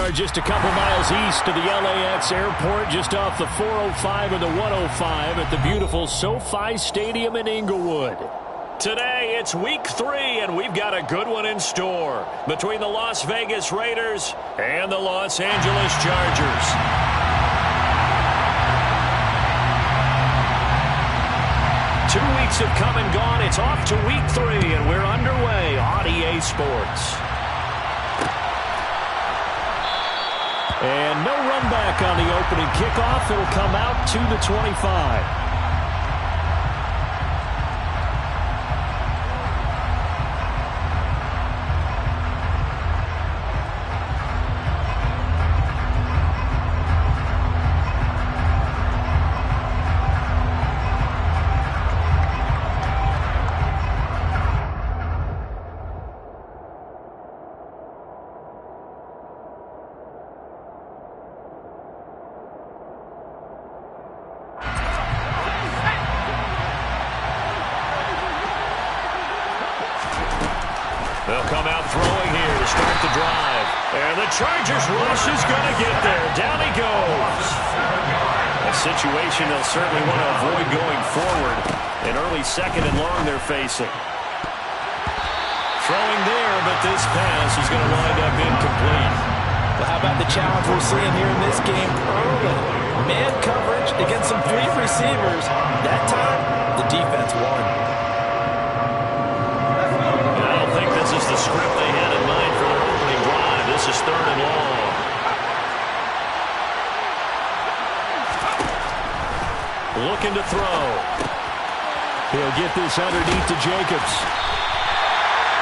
are just a couple miles east of the LAX airport, just off the 405 and the 105 at the beautiful SoFi Stadium in Inglewood. Today, it's week 3, and we've got a good one in store between the Las Vegas Raiders and the Los Angeles Chargers. Two weeks have come and gone. It's off to week 3, and we're underway on EA Sports. And no run back on the opening kickoff. It'll come out to the 25. They'll come out throwing here to start the drive. And the Chargers rush is going to get there. Down he goes. A situation they'll certainly want to avoid going forward. An early second and long they're facing. Throwing there, but this pass is going to wind up incomplete. Well, how about the challenge we're seeing here in this game early? Man coverage against some fleet receivers. That time, the defense won. This is the script they had in mind for their opening drive. This is 3rd and long. Looking to throw. He'll get this underneath to Jacobs.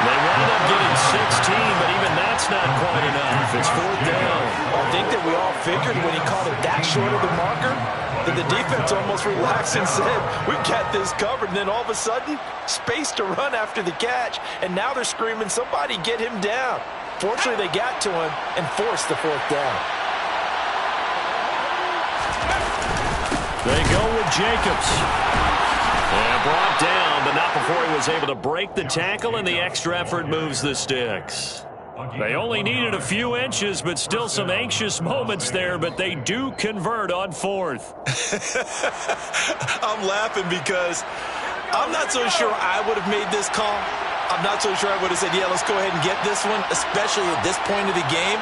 They wound up getting 16, but even that's not quite enough. It's 4th down. I think that we all figured when he called it that short of the marker that the defense almost relaxed and said, we've got this covered. And then all of a sudden, space to run after the catch. And now they're screaming, somebody get him down. Fortunately, they got to him and forced the 4th down. They go with Jacobs. And brought down, but not before he was able to break the tackle, and the extra effort moves the sticks. They only needed a few inches, but still some anxious moments there, but they do convert on 4th. I'm laughing because I'm not so sure I would have made this call. I'm not so sure I would have said, yeah, let's go ahead and get this one, especially at this point of the game.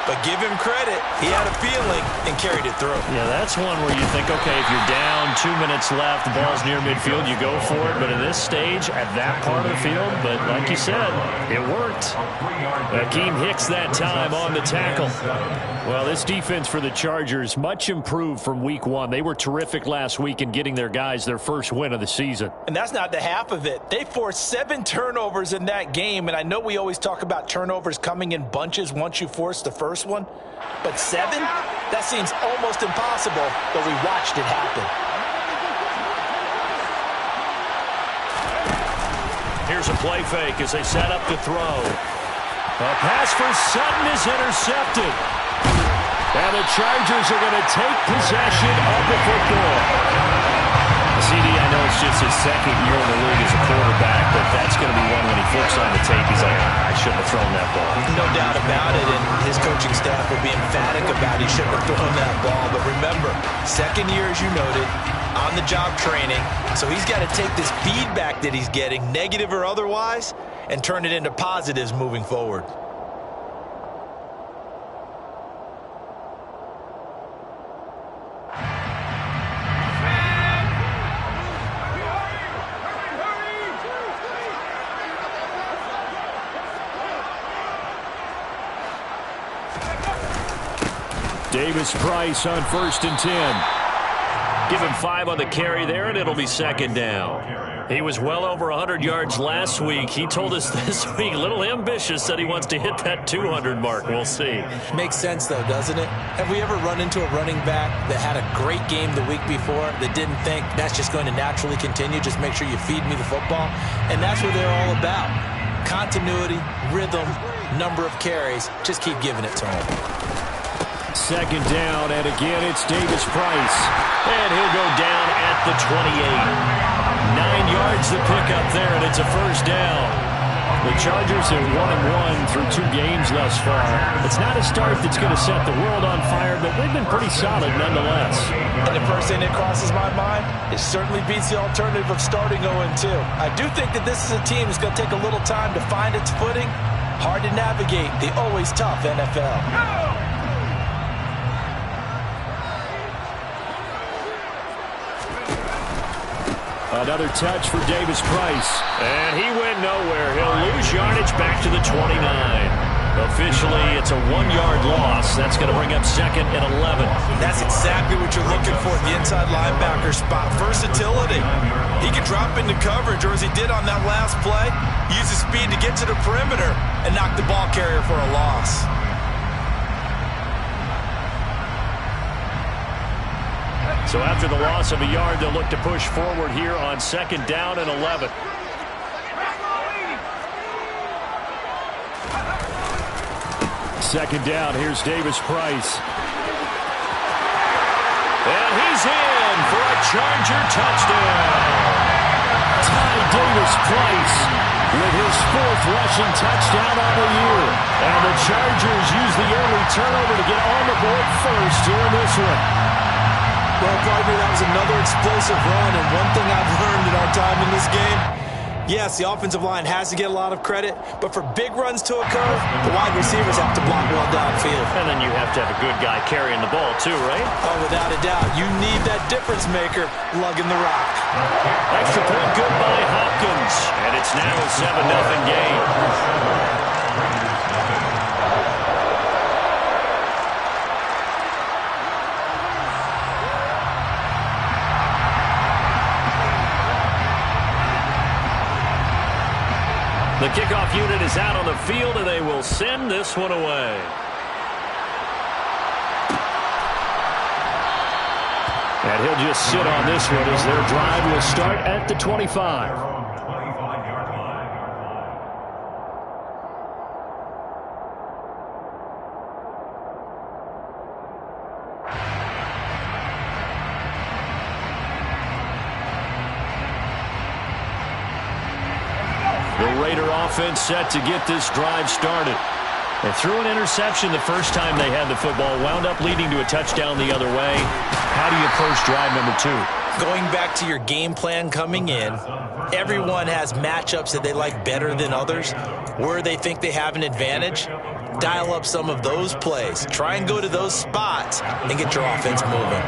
But give him credit. He had a feeling and carried it through. Yeah, that's one where you think, okay, if you're down, 2 minutes left, the ball's near midfield, you go for it. But in this stage, at that part of the field, but like you said, it worked. Akeem Hicks that time on the tackle. Well, this defense for the Chargers, much improved from week 1. They were terrific last week in getting their guys their first win of the season. And that's not the half of it. They forced 7 turnovers in that game, and I know we always talk about turnovers coming in bunches once you force the first one, but 7? That seems almost impossible, but we watched it happen. Here's a play fake as they set up to throw. A pass for Sutton is intercepted. And the Chargers are going to take possession of the football. CD, I know it's just his 2nd year in the league as a quarterback, but that's going to be one when he flips on the tape. He's like, I shouldn't have thrown that ball. No doubt about it, and his coaching staff will be emphatic about he shouldn't have thrown that ball. But remember, 2nd year, as you noted, on-the-job training. So he's got to take this feedback that he's getting, negative or otherwise, and turn it into positives moving forward. Davis-Price on 1st and 10. Give him 5 on the carry there, and it'll be 2nd down. He was well over 100 yards last week. He told us this week, a little ambitious, said he wants to hit that 200 mark. We'll see. Makes sense, though, doesn't it? Have we ever run into a running back that had a great game the week before that didn't think that's just going to naturally continue, just make sure you feed me the football? And that's what they're all about. Continuity, rhythm, number of carries. Just keep giving it to him. 2nd down, and again it's Davis-Price. And he'll go down at the 28. 9 yards to pick up there, and it's a 1st down. The Chargers are 1-1 through 2 games thus far. It's not a start that's going to set the world on fire, but they've been pretty solid nonetheless. And the first thing that crosses my mind, it certainly beats the alternative of starting 0-2. I do think that this is a team that's going to take a little time to find its footing. Hard to navigate the always tough NFL. Another touch for Davis Price. And he went nowhere. He'll lose yardage back to the 29. Officially, it's a 1-yard loss. That's going to bring up 2nd and 11. That's exactly what you're looking for at the inside linebacker spot. Versatility. He can drop into coverage, or as he did on that last play, use his speed to get to the perimeter and knock the ball carrier for a loss. So after the loss of a yard, they'll look to push forward here on 2nd down and 11. Second down, here's Davis Price. And he's in for a Charger touchdown. Ty Davis Price with his 4th rushing touchdown on the year. And the Chargers use the early turnover to get on the board first here in this one. Well, partner, that was another explosive run, and one thing I've learned in our time in this game, yes, the offensive line has to get a lot of credit, but for big runs to occur, the wide receivers have to block well downfield. And then you have to have a good guy carrying the ball too, right? Oh, without a doubt. You need that difference maker lugging the rock. Extra point good by Hopkins, and it's now a 7-0 game. The kickoff unit is out on the field, and they will send this one away. And he'll just sit on this one as their drive will start at the 25. Offense set to get this drive started. They threw an interception the first time they had the football, wound up leading to a touchdown the other way. How do you approach drive number 2? Going back to your game plan coming in, everyone has matchups that they like better than others. Where they think they have an advantage, dial up some of those plays. Try and go to those spots and get your offense moving.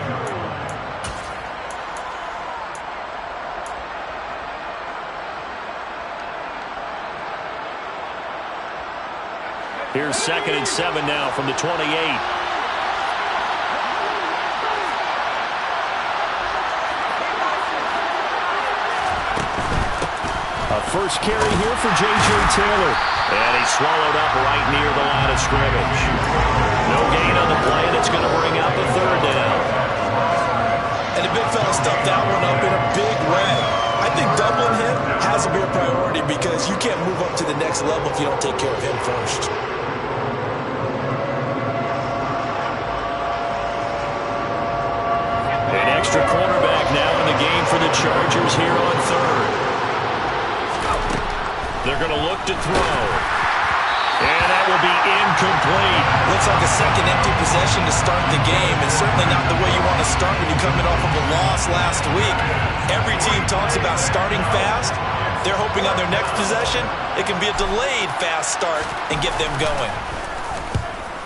Here's 2nd and 7 now from the 28. A first carry here for J.J. Taylor. And he's swallowed up right near the line of scrimmage. No gain on the play, and it's going to bring up a 3rd down. And the big fella stuffed that one up in a big way. I think doubling him has to be a priority because you can't move up to the next level if you don't take care of him first. Extra cornerback now in the game for the Chargers here on 3rd. They're going to look to throw. And that will be incomplete. Looks like a second empty possession to start the game, and certainly not the way you want to start when you're coming off of a loss last week. Every team talks about starting fast. They're hoping on their next possession, it can be a delayed fast start and get them going.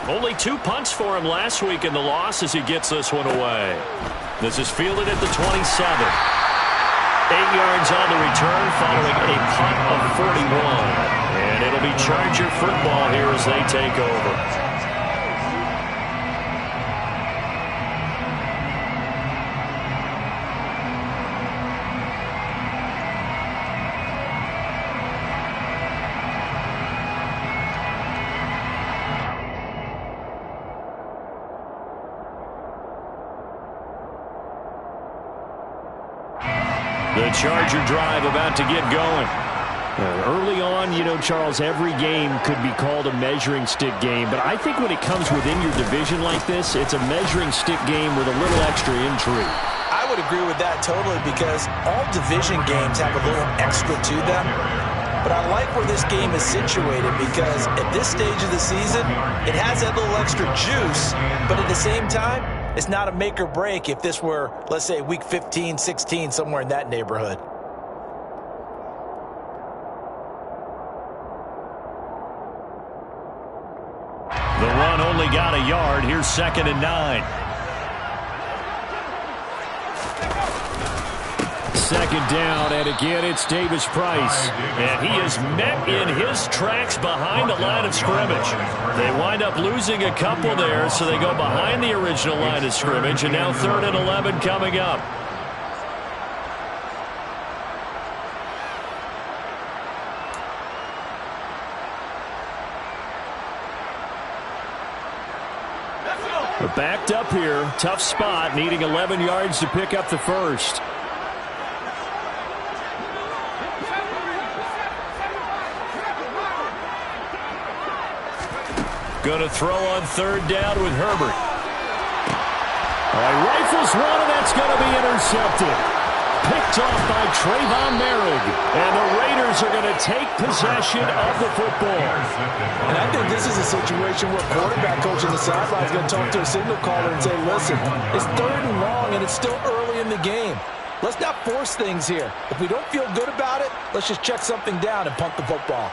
Only 2 punts for him last week in the loss as he gets this one away. This is fielded at the 27. 8 yards on the return following a punt of 41. And it'll be Charger football here as they take over. The Charger drive about to get going. Early on, you know, Charles, every game could be called a measuring stick game. But I think when it comes within your division like this, it's a measuring stick game with a little extra intrigue. I would agree with that totally because all division games have a little extra to them. but I like where this game is situated because at this stage of the season, it has that little extra juice, but at the same time, it's not a make or break if this were, let's say, week 15, 16, somewhere in that neighborhood. The run only got a yard. Here's 2nd and 9. 2nd down, and again it's Davis Price. And he is met in his tracks behind the line of scrimmage. They wind up losing a couple there, so they go behind the original line of scrimmage, and now 3rd and 11 coming up. They're backed up here. Tough spot, needing 11 yards to pick up the first. Going to throw on 3rd down with Herbert. All right, rifles one, and that's going to be intercepted. Picked off by Trayvon Merrick. And the Raiders are going to take possession of the football. And I think this is a situation where quarterback coach on the sideline is going to talk to a signal caller and say, listen, it's 3rd and long, and it's still early in the game. Let's not force things here. If we don't feel good about it, let's just check something down and punt the football.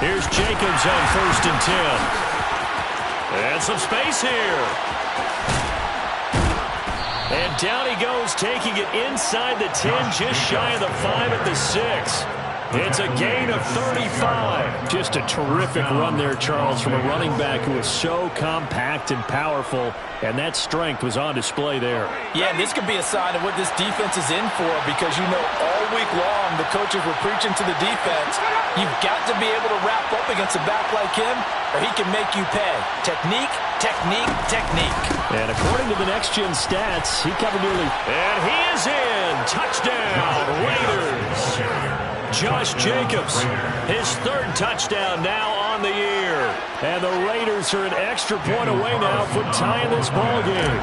Here's Jacobs on 1st and 10. And some space here. And down he goes, taking it inside the 10, just shy of the 5 at the 6. It's a gain of 35. Just a terrific run there, Charles, from a running back who is so compact and powerful, and that strength was on display there. Yeah, this could be a sign of what this defense is in for, because you know all week long the coaches were preaching to the defense, you've got to be able to wrap up against a back like him, or he can make you pay. Technique, technique, technique. And according to the Next Gen stats, he covered nearly... And he is in! Touchdown, Raiders! Josh Jacobs, his 3rd touchdown now on the year. And the Raiders are an extra point away now from tying this ball game.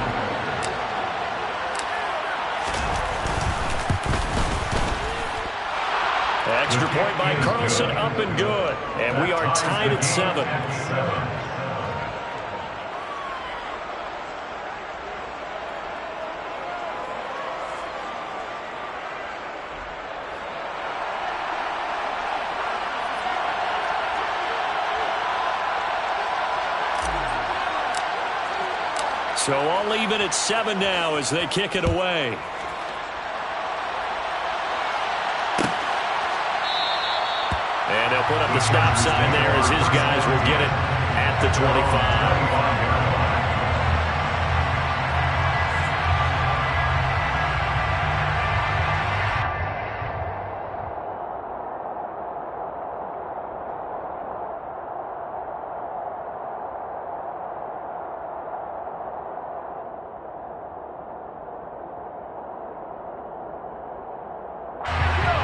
Extra point by Carlson, up and good. And we are tied at 7. So all even at 7 now as they kick it away. And they'll put up the stop sign there as his guys will get it at the 25.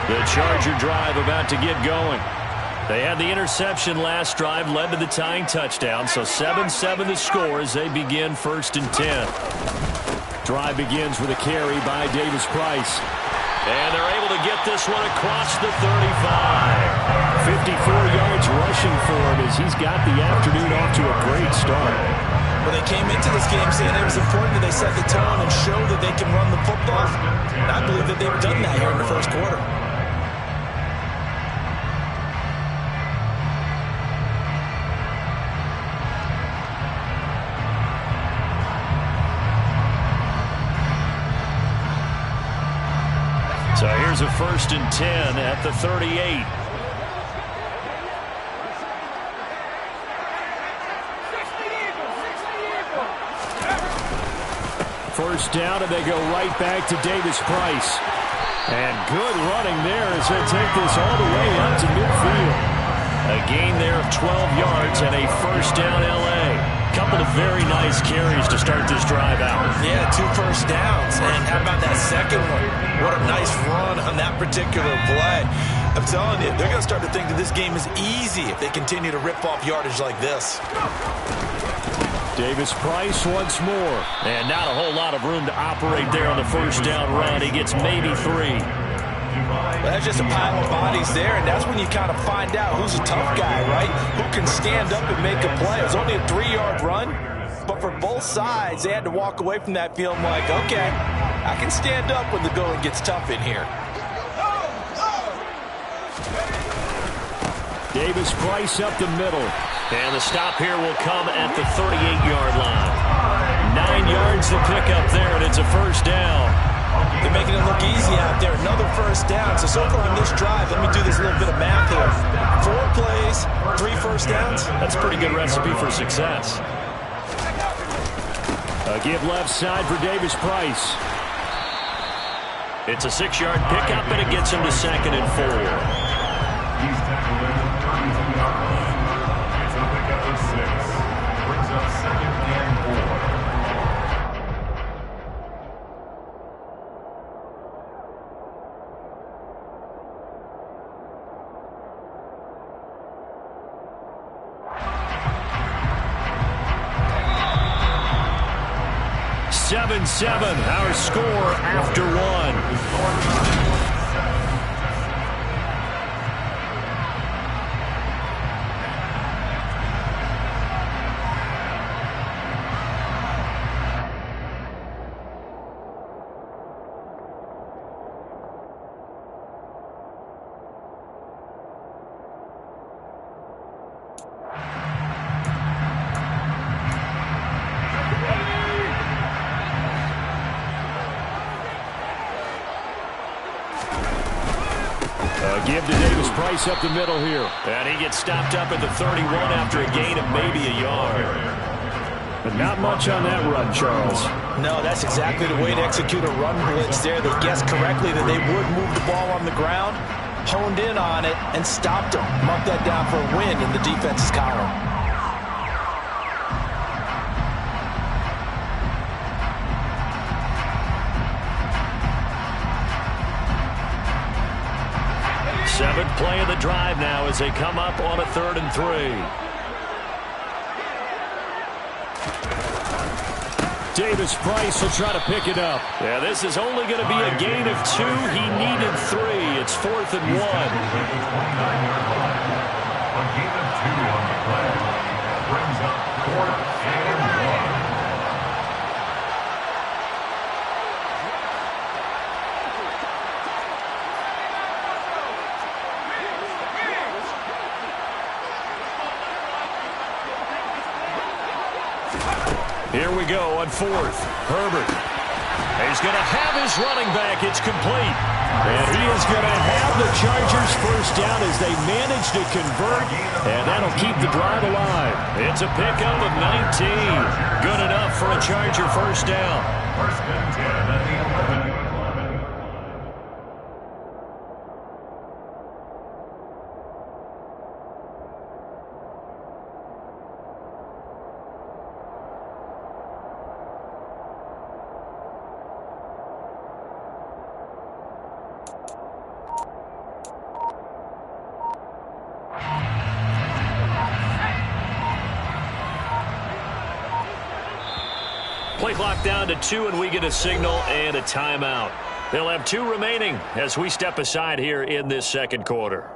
The Charger drive about to get going. They had the interception last drive, led to the tying touchdown, so 7-7 the score as they begin 1st and 10. Drive begins with a carry by Davis Price. And they're able to get this one across the 35. 54 yards rushing for him as he's got the afternoon off to a great start. Well, they came into this game saying it was important that they set the tone and show that they can run the football. And I believe that they've done that here in the 1st quarter. So here's a 1st and 10 at the 38. First down, and they go right back to Davis Price. And good running there as they take this all the way up to midfield. A gain there of 12 yards and a 1st down L.A. Couple of very nice carries to start this drive out. Yeah, 2 first downs. And how about that second one? What a nice run on that particular play. I'm telling you, they're going to start to think that this game is easy if they continue to rip off yardage like this. Davis-Price once more. And not a whole lot of room to operate there on the first down run. He gets maybe 3. Well, that's just a pile of bodies there, and that's when you kind of find out who's a tough guy, right? Who can stand up and make a play. It was only a 3-yard run, but for both sides, they had to walk away from that feeling like, okay, I can stand up when the going gets tough in here. Davis-Price up the middle. And the stop here will come at the 38-yard line. 9 yards to pick up there, and it's a first down. They're making it look easy out there. Another first down. So far on this drive, let me do this little bit of math here. 4 plays, 3 first downs. That's a pretty good recipe for success. A give left side for Davis-Price. It's a 6-yard pickup, and it gets him to 2nd and 4. He's tackled at the 30-yard line. It's a pickup of 6. Brings up 2nd and 4. Our score after 1. Give to Davis-Price up the middle here. And he gets stopped up at the 31 after a gain of maybe a yard. But not much on that run, Charles. No, that's exactly the way to execute a run blitz there. They guessed correctly that they would move the ball on the ground, honed in on it, and stopped them. Marked that down for a win in the defense's column. Seventh play of the drive now as they come up on a 3rd and 3. Davis-Price will try to pick it up. Yeah, this is only going to be a gain of 2. He needed 3. It's 4th and 1. A gain of 2 on the play. Brings up 4th and 1. Here we go on 4th. Herbert. He's going to have his running back. It's complete. And he is going to have the Chargers first down as they manage to convert. And that'll keep the drive alive. It's a pickup of 19. Good enough for a Charger first down. First and 10 at the 11-yard line. Play clock down to 2, and we get a signal and a timeout. They'll have 2 remaining as we step aside here in this second quarter.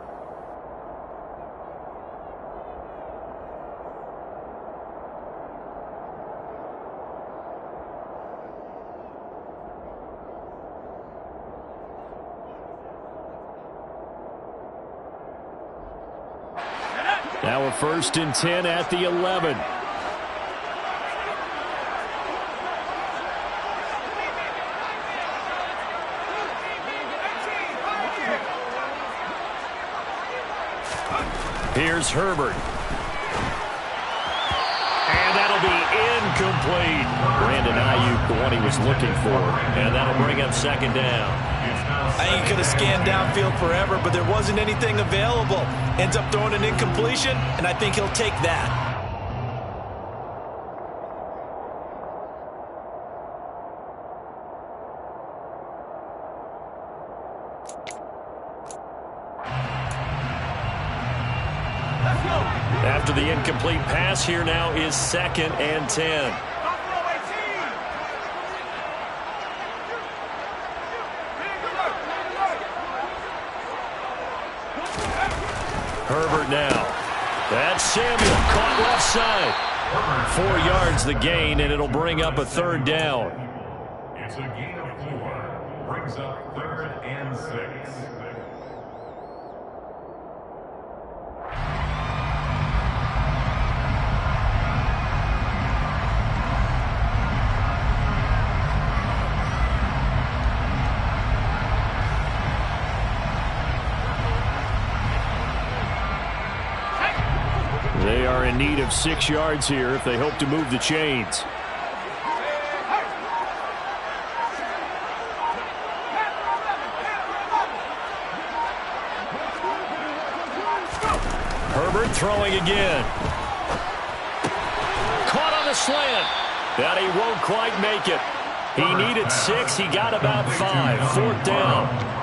Now a 1st and 10 at the 11. Here's Herbert. And that'll be incomplete. Brandon Ayuk, the one he was looking for. And that'll bring up 2nd down. I think he could have scanned downfield forever, but there wasn't anything available. Ends up throwing an incompletion, and I think he'll take that. incomplete pass here now is 2nd and 10. Herbert now. That's Samuel, caught left side. 4 yards the gain, and it'll bring up a 3rd down. It's a gain of 4. Brings up 3rd and 6. They are in need of 6 yards here if they hope to move the chains. Herbert throwing again. Caught on the slant. That he won't quite make it. He needed 6. He got about 5. 4th down.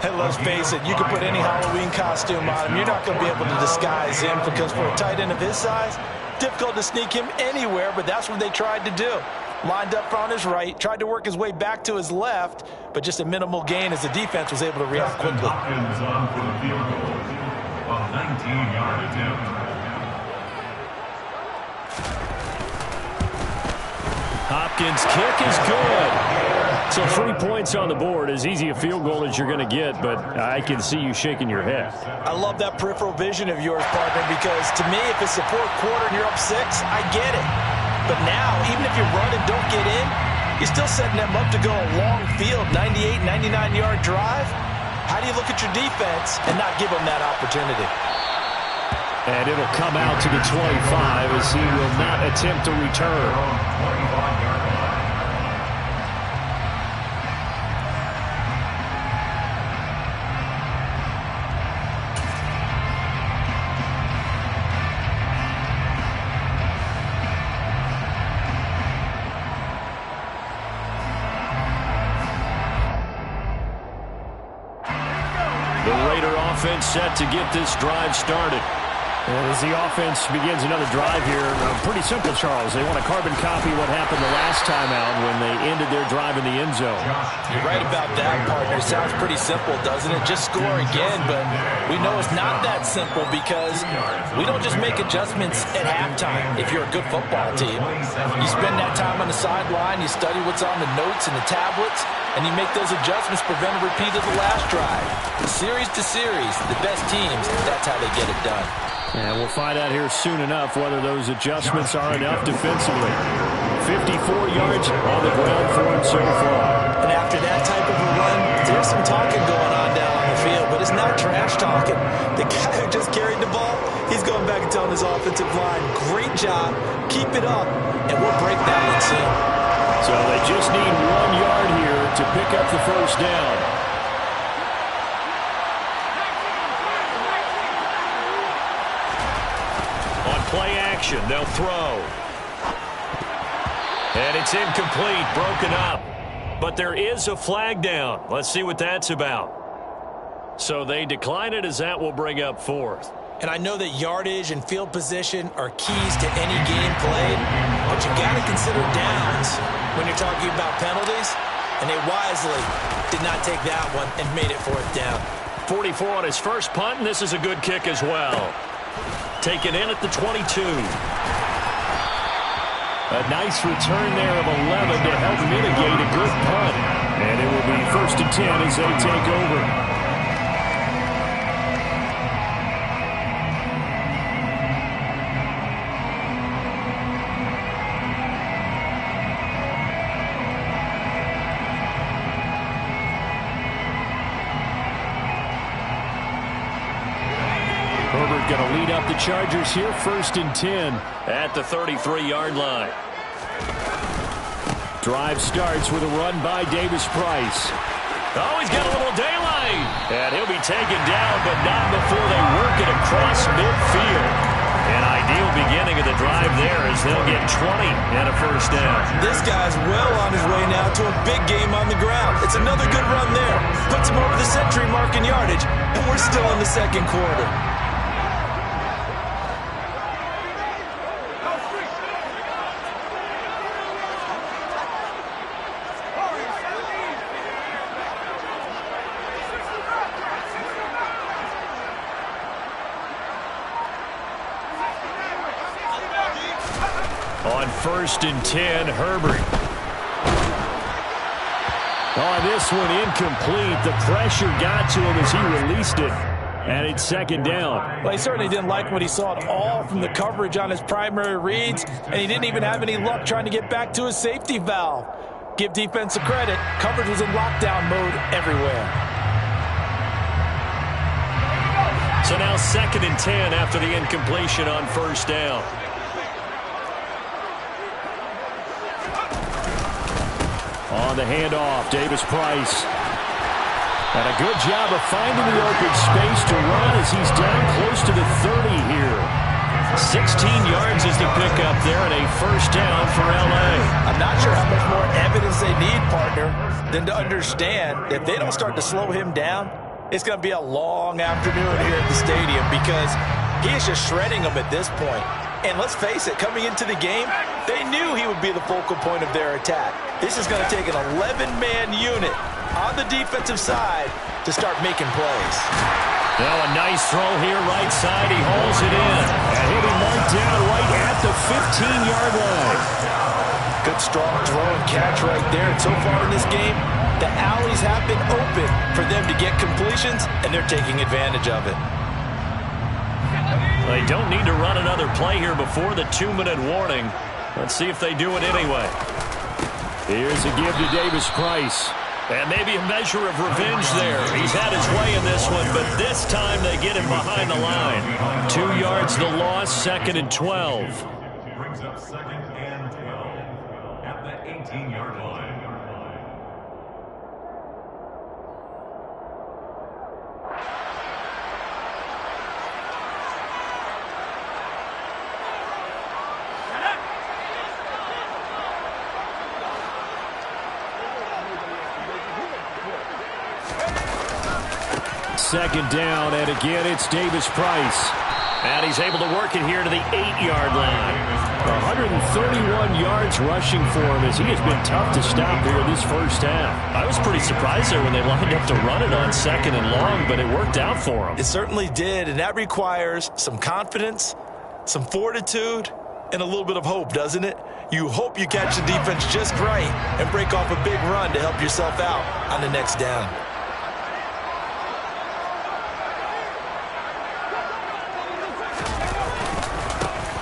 Hey, let's face it, you can put any Halloween costume on him. You're not going to be able to disguise him because for a tight end of his size, difficult to sneak him anywhere, but that's what they tried to do. Lined up on his right, tried to work his way back to his left, but just a minimal gain as the defense was able to react quickly. Hopkins on for the field goal. A 19-yard attempt. Hopkins' kick is good. So 3 points on the board, as easy a field goal as you're going to get, but I can see you shaking your head. I love that peripheral vision of yours, partner, because to me, if it's the 4th quarter and you're up 6, I get it. But now, even if you run and don't get in, you're still setting them up to go a long field, 98, 99-yard drive. How do you look at your defense and not give them that opportunity? And it'll come out to the 25 as he will not attempt to return. The Raider offense set to get this drive started. And as the offense begins another drive here, pretty simple, Charles. They want to carbon copy what happened the last time out when they ended their drive in the end zone. You're right about that, partner. Sounds pretty simple, doesn't it? Just score again, but we know it's not that simple because we don't just make adjustments at halftime if you're a good football team. You spend that time on the sideline, you study what's on the notes and the tablets, and you make those adjustments, prevent a repeat of the last drive. Series to series, the best teams, that's how they get it done. And we'll find out here soon enough whether those adjustments are enough defensively. 54 yards on the ground for him so far. And after that type of a run, there's some talking going on down on the field, but it's not trash talking. The guy who just carried the ball, he's going back and telling his offensive line, great job, keep it up, and we'll break that one soon. So they just need 1 yard here to pick up the 1st down. Play action, they'll throw. And it's incomplete, broken up. But there is a flag down. Let's see what that's about. So they decline it as that will bring up 4th. And I know that yardage and field position are keys to any game played, but you got to consider downs when you're talking about penalties. And they wisely did not take that one and made it 4th down. 44 on his first punt, and this is a good kick as well. Taken in at the 22. A nice return there of 11 to help mitigate a good punt. And it will be 1st and 10 as they take over. Herbert going to lead up the Chargers here, 1st and 10 at the 33-yard line. Drive starts with a run by Davis Price. Oh, he's got a little daylight. And he'll be taken down, but not before they work it across midfield. An ideal beginning of the drive there as they'll get 20 and a 1st down. This guy's well on his way now to a big game on the ground. It's another good run there. Puts him over the century mark in yardage, and we're still in the 2nd quarter. On 1st and 10, Herbert. On this one, incomplete. The pressure got to him as he released it. And it's 2nd down. Well, he certainly didn't like what he saw at all from the coverage on his primary reads, and he didn't even have any luck trying to get back to his safety valve. Give defense a credit. Coverage was in lockdown mode everywhere. So now 2nd and 10 after the incompletion on 1st down. On the handoff, Davis-Price. And a good job of finding the open space to run as he's down close to the 30 here. 16 yards is the pickup there and a 1st down for L.A. I'm not sure how much more evidence they need, partner, than to understand that if they don't start to slow him down, it's going to be a long afternoon here at the stadium because he is just shredding them at this point. And let's face it, coming into the game, they knew he would be the focal point of their attack. This is going to take an 11-man unit on the defensive side to start making plays. Now a nice throw here right side. He hauls it in. And he'll be marked down right at the 15-yard line. Good strong throw and catch right there. And so far in this game, the alleys have been open for them to get completions, and they're taking advantage of it. They don't need to run another play here before the 2-minute warning. Let's see if they do it anyway. Here's a give to Davis-Price. And maybe a measure of revenge there. He's had his way in this one, but this time they get him behind the line. 2 yards the loss, 2nd and 12. Brings up 2nd and 12 at the 18-yard line. Second down, and again it's Davis-Price. And he's able to work it here to the 8-yard line. 131 yards rushing for him as he has been tough to stop here this first half. I was pretty surprised there when they lined up to run it on 2nd and long, but it worked out for him. It certainly did, and that requires some confidence, some fortitude, and a little bit of hope, doesn't it? You hope you catch the defense just right and break off a big run to help yourself out on the next down.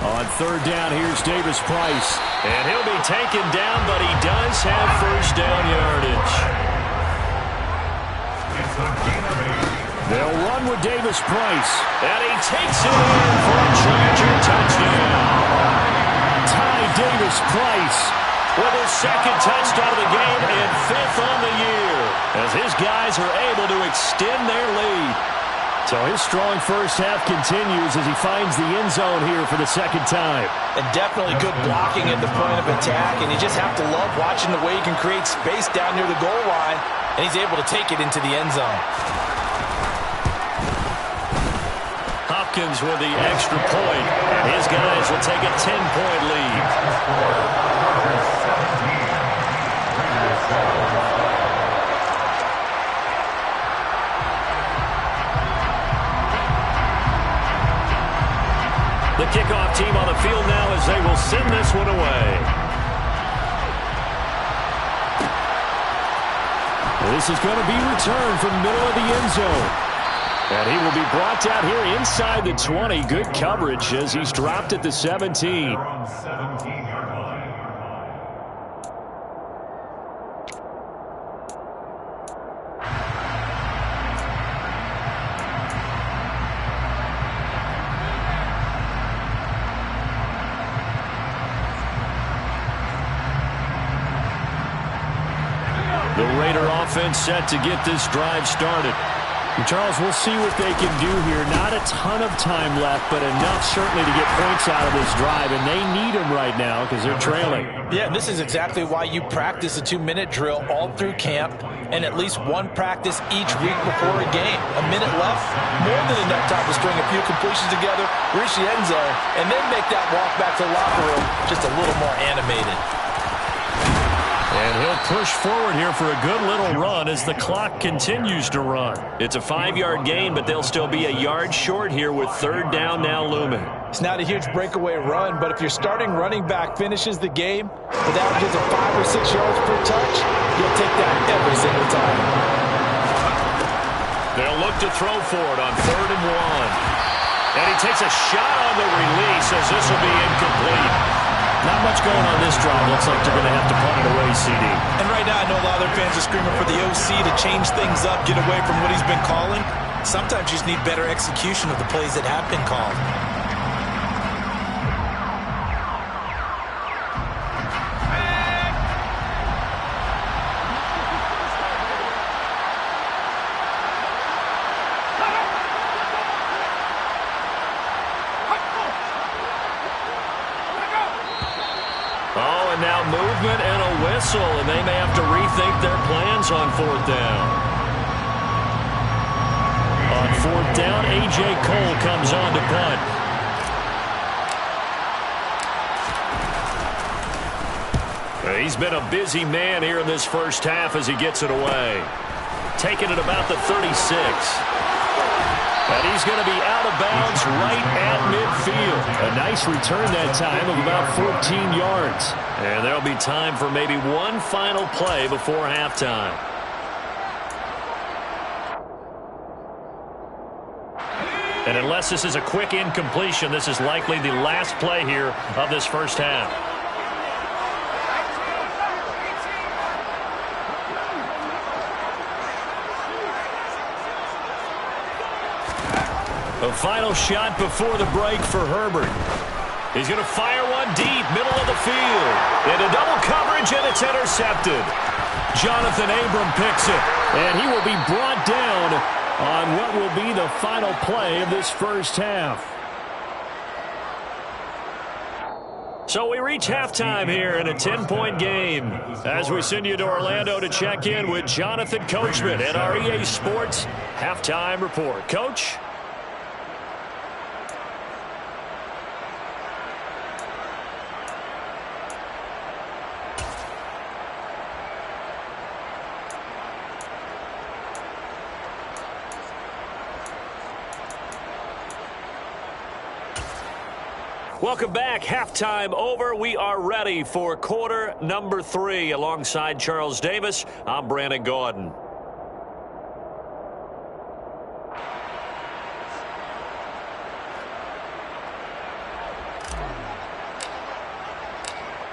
On 3rd down, here's Davis-Price. And he'll be taken down, but he does have 1st down yardage. They'll run with Davis-Price. And he takes it in for a Charger touchdown. Ty Davis-Price with his 2nd touchdown of the game and 5th on the year, as his guys are able to extend their lead. So his strong first half continues as he finds the end zone here for the 2nd time. And definitely good blocking at the point of attack, and you just have to love watching the way he can create space down near the goal line, and he's able to take it into the end zone. Hopkins with the extra point, and his guys will take a 10-point lead. The kickoff team on the field now as they will send this one away. This is going to be returned from the middle of the end zone. And he will be brought down here inside the 20. Good coverage as he's dropped at the 17. The Raider offense set to get this drive started. And Charles, we'll see what they can do here. Not a ton of time left, but enough certainly to get points out of this drive, and they need them right now because they're trailing. Yeah, and this is exactly why you practice a 2-minute drill all through camp and at least one practice each week before a game. A minute left, more than enough time to string a few completions together, reach the end zone, and then make that walk back to the locker room just a little more animated. And he'll push forward here for a good little run as the clock continues to run. It's a 5-yard gain, but they'll still be a yard short here with 3rd down now looming. It's not a huge breakaway run, but if your starting running back finishes the game with averages of 5 or 6 yards per touch, you'll take that every single time. They'll look to throw for it on 3rd and 1. And he takes a shot on the release as this will be incomplete. Not much going on this drive. Looks like they're going to have to punt it away, CD. And right now I know a lot of their fans are screaming for the OC to change things up, get away from what he's been calling. Sometimes you just need better execution of the plays that have been called. Oh, and now movement and a whistle, and they may have to rethink their plans on 4th down. On 4th down, A.J. Cole comes on to punt. He's been a busy man here in this first half as he gets it away. Taking it about the 36. And he's going to be out of bounds right at midfield. A nice return that time of about 14 yards. And there'll be time for maybe one final play before halftime. And unless this is a quick incompletion, this is likely the last play here of this first half. A final shot before the break for Herbert. He's going to fire one deep, middle of the field. Into double coverage, and it's intercepted. Jonathan Abram picks it, and he will be brought down on what will be the final play of this first half. So we reach halftime here in a 10-point game as we send you to Orlando to check in with Jonathan Coachman at our EA Sports Halftime Report. Coach? Welcome back. Halftime over. We are ready for quarter number 3. Alongside Charles Davis, I'm Brandon Gaudin.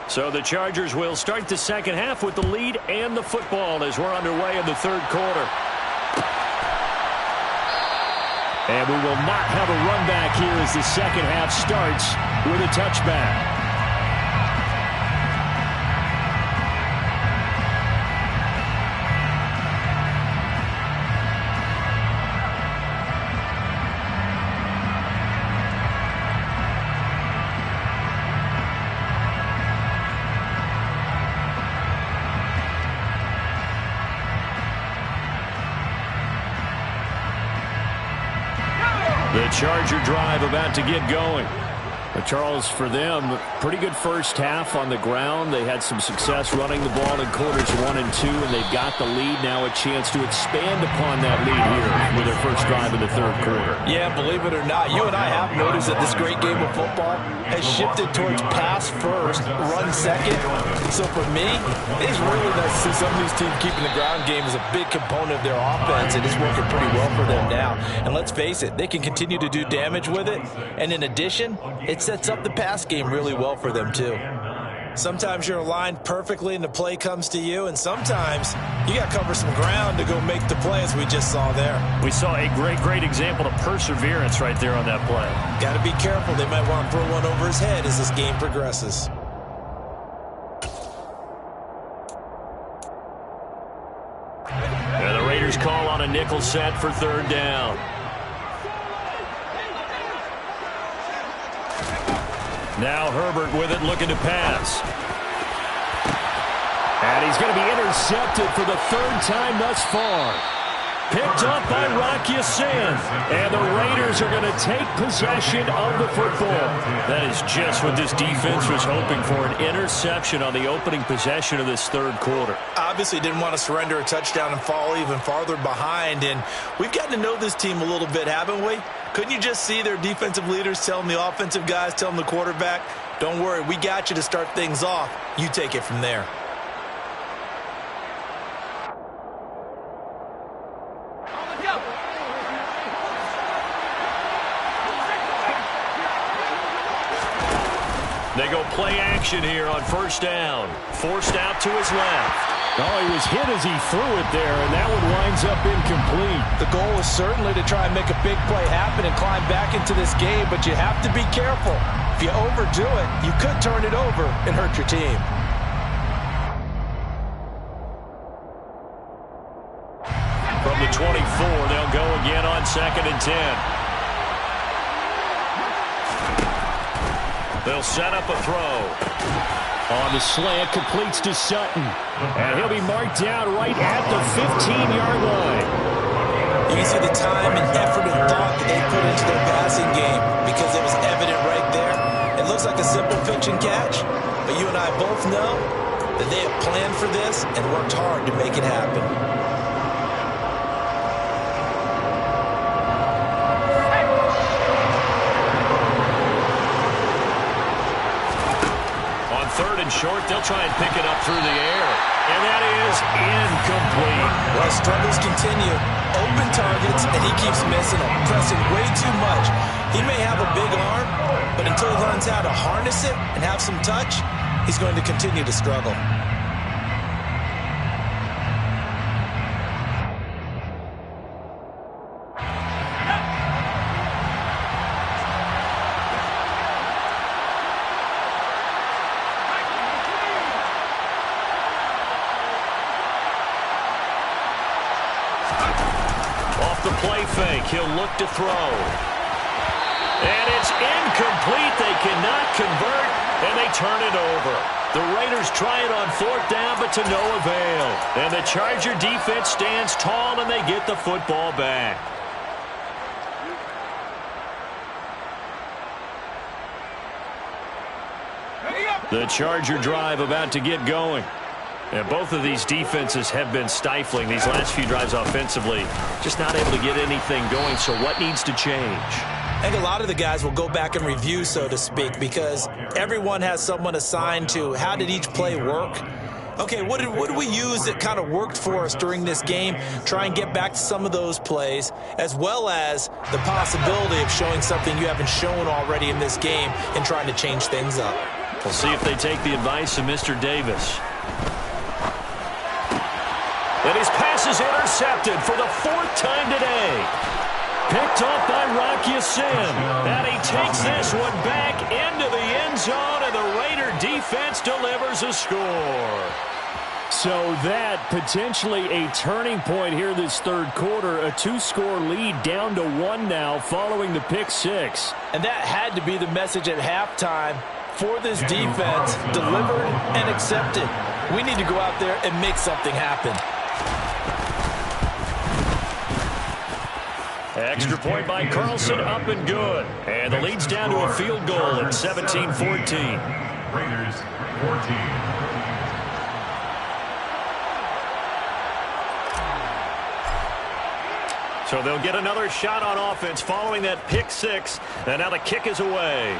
So the Chargers will start the second half with the lead and the football as we're underway in the third quarter. And we will not have a run back here as the second half starts with a touchback. The Charger drive about to get going. Charles, for them, pretty good first half on the ground. They had some success running the ball in quarters 1 and 2, and they've got the lead. Now a chance to expand upon that lead here with their first drive in the third quarter. Yeah, believe it or not, you and I have noticed that this great game of football has shifted towards pass first, run second. So for me, it's really nice to see some of these teams keeping the ground game as a big component of their offense, and it's working pretty well for them now. And let's face it, they can continue to do damage with it. And in addition, it sets up the pass game really well for them too. Sometimes you're aligned perfectly and the play comes to you, and sometimes you got to cover some ground to go make the play, as we just saw there. We saw a great example of perseverance right there on that play. Got to be careful. They might want to throw one over his head as this game progresses. And the Raiders call on a nickel set for third down. Now Herbert with it, looking to pass. And he's going to be intercepted for the third time thus far. Picked up by Rock Ya-Sin. And the Raiders are going to take possession of the football. That is just what this defense was hoping for, an interception on the opening possession of this third quarter. Obviously didn't want to surrender a touchdown and fall even farther behind. And we've gotten to know this team a little bit, haven't we? Couldn't you just see their defensive leaders telling the offensive guys, telling the quarterback, don't worry, we got you to start things off. You take it from there. They go play action here on first down. Forced out to his left. Oh, he was hit as he threw it there, and that one winds up incomplete. The goal is certainly to try and make a big play happen and climb back into this game, but you have to be careful. If you overdo it, you could turn it over and hurt your team. From the 24, they'll go again on 2nd and 10. They'll set up a throw. On the slant, completes to Sutton. And he'll be marked down right at the 15-yard line. You can see the time and effort and thought that they put into their passing game because it was evident right there. It looks like a simple pitch and catch, but you and I both know that they have planned for this and worked hard to make it happen. Third and short, they'll try and pick it up through the air. And that is incomplete. Well, struggles continue. Open targets, and he keeps missing them, pressing way too much. He may have a big arm, but until he learns how to harness it and have some touch, he's going to continue to struggle. Play fake. He'll look to throw. And it's incomplete. They cannot convert, and they turn it over. The Raiders try it on 4th down, but to no avail. And the Charger defense stands tall, and they get the football back. The Charger drive about to get going. And both of these defenses have been stifling these last few drives offensively. Just not able to get anything going, so what needs to change? I think a lot of the guys will go back and review, so to speak, because everyone has someone assigned to how did each play work. Okay, what did we use that kind of worked for us during this game? Try and get back to some of those plays, as well as the possibility of showing something you haven't shown already in this game and trying to change things up. We'll see if they take the advice of Mr. Davis. And his pass is intercepted for the 4th time today. Picked off by Rock Ya-Sin. And he takes this one back into the end zone, and the Raider defense delivers a score. So that potentially a turning point here this third quarter. A 2-score lead down to 1 now following the pick 6. And that had to be the message at halftime for this defense. Delivered and accepted. We need to go out there and make something happen. Extra point by Carlson, up and good. And the lead's down to a field goal at 17-14. Raiders 14. So they'll get another shot on offense following that pick 6. And now the kick is away.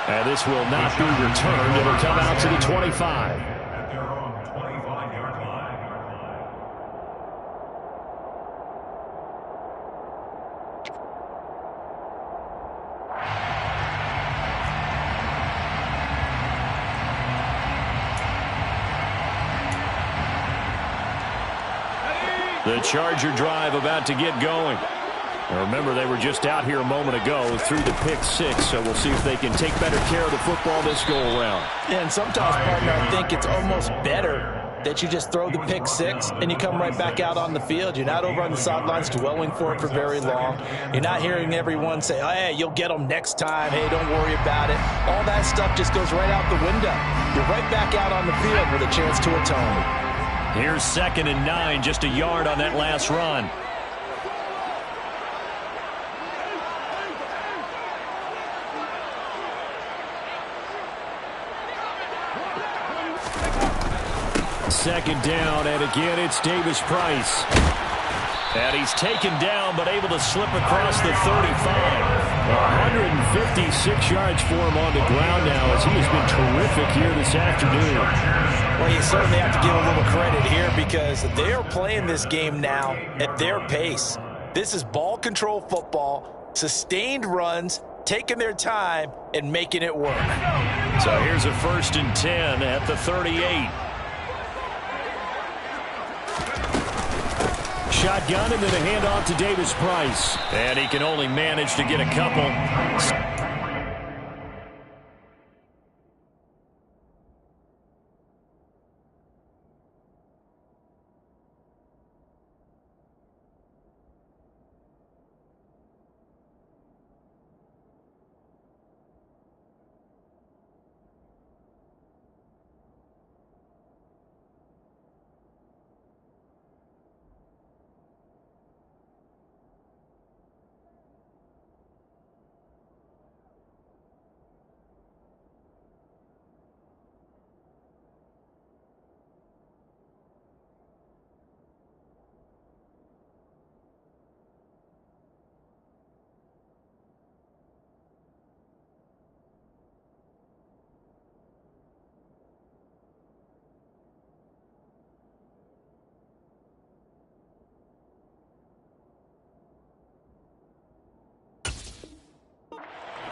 And this will not be returned. It'll come out to the 25. At their own 25-yard line. The Charger drive about to get going. Now remember, they were just out here a moment ago through the pick 6, so we'll see if they can take better care of the football this go-around. And sometimes, partner, I think it's almost better that you just throw the pick 6 and you come right back out on the field. You're not over on the sidelines dwelling for it for very long. You're not hearing everyone say, oh, hey, you'll get them next time. Hey, don't worry about it. All that stuff just goes right out the window. You're right back out on the field with a chance to atone. Here's 2nd and 9, just a yard on that last run. Second down, and again it's Davis Price. And he's taken down, but able to slip across the 35. 156 yards for him on the ground now, as he has been terrific here this afternoon. Well, you certainly have to give a little credit here because they are playing this game now at their pace. This is ball control football, sustained runs, taking their time, and making it work. So here's a 1st and 10 at the 38. Shotgun, and then a handoff to Davis Price. And he can only manage to get a couple.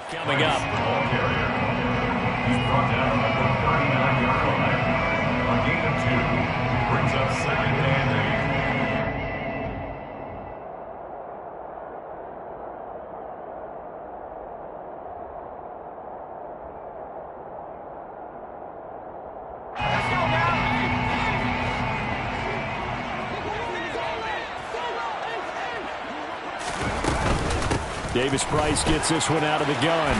Coming up. He's brought down at the 39-yard line. A gain of 2 brings up 2nd and 8. Davis Price gets this one out of the gun.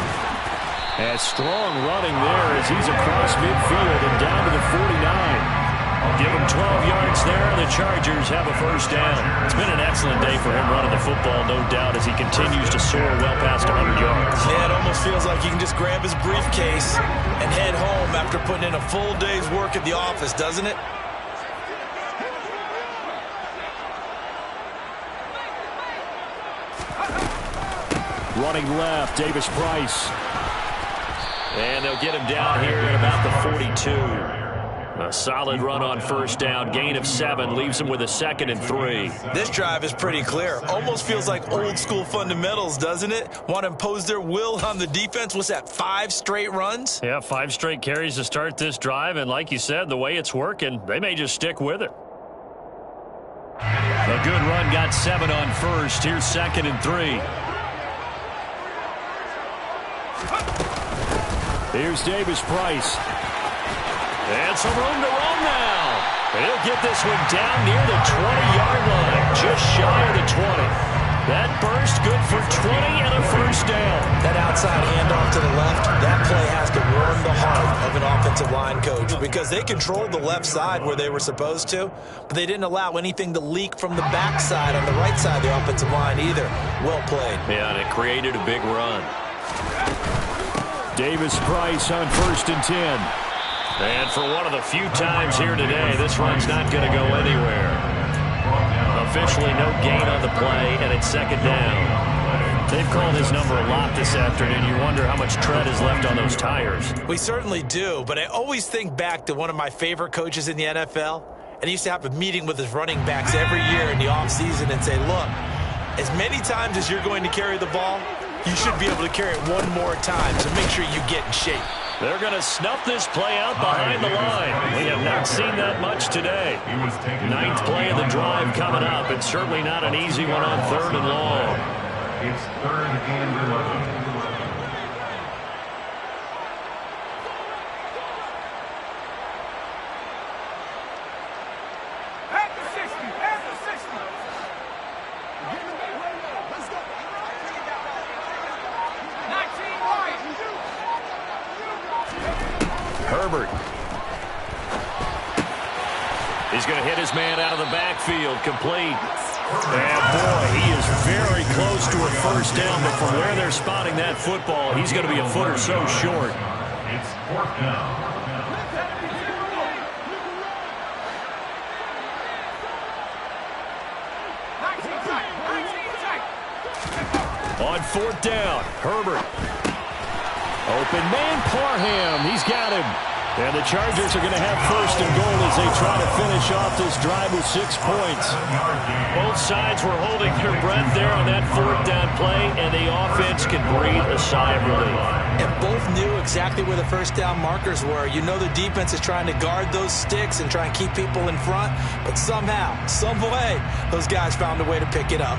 And strong running there as he's across midfield and down to the 49. Give him 12 yards there. The Chargers have a 1st down. It's been an excellent day for him running the football, no doubt, as he continues to soar well past 100 yards. Yeah, it almost feels like he can just grab his briefcase and head home after putting in a full day's work at the office, doesn't it? Running left, Davis Price. And they'll get him down here at about the 42. A solid run on 1st down. Gain of 7 leaves him with a 2nd and 3. This drive is pretty clear. Almost feels like old school fundamentals, doesn't it? Want to impose their will on the defense. What's that, 5 straight runs? Yeah, 5 straight carries to start this drive. And like you said, the way it's working, they may just stick with it. A good run got 7 on 1st. Here's 2nd and 3. Here's Davis Price. And some room to run now. He'll get this one down near the 20-yard line, just shy of the 20. That burst good for 20 and a 1st down. That outside handoff to the left, that play has to warm the heart of an offensive line coach because they controlled the left side where they were supposed to, but they didn't allow anything to leak from the backside on the right side of the offensive line either. Well played. Yeah, and it created a big run. Davis Price on 1st and 10. And for one of the few times here today, this run's not going to go anywhere. Officially no gain on the play, and it's 2nd down. They've called his number a lot this afternoon. You wonder how much tread is left on those tires. We certainly do, but I always think back to one of my favorite coaches in the NFL, and he used to have a meeting with his running backs every year in the offseason and say, look, as many times as you're going to carry the ball, you should be able to carry it one more time, so make sure you get in shape. They're going to snuff this play out behind the line. We have not seen that much today. 9th play of the drive coming up. It's certainly not an easy one on 3rd and long. It's 3rd and 11. Herbert. He's going to hit his man out of the backfield, complete. And boy, he is very close to a 1st down, but from where they're spotting that football, he's going to be a foot or so short. It's 4th down. On 4th down, Herbert. Open man, Parham. He's got him. And the Chargers are going to have 1st and goal as they try to finish off this drive with 6 points. Both sides were holding their breath there on that 4th down play, and the offense can breathe a sigh of relief. And both knew exactly where the 1st down markers were. You know the defense is trying to guard those sticks and try and keep people in front, but somehow, some way, those guys found a way to pick it up.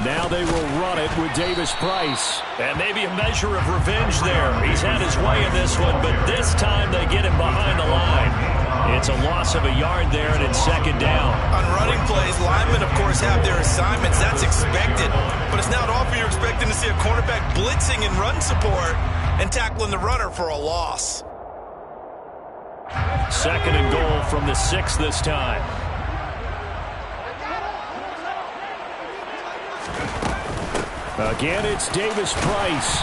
Now they will run it with Davis Price. And maybe a measure of revenge there. He's had his way in this one, but this time they get him behind the line. It's a loss of a yard there, and it's 2nd down. On running plays, linemen, of course, have their assignments. That's expected. But it's not often you're expecting to see a cornerback blitzing in run support and tackling the runner for a loss. 2nd and goal from the 6 this time. Again, it's Davis Price.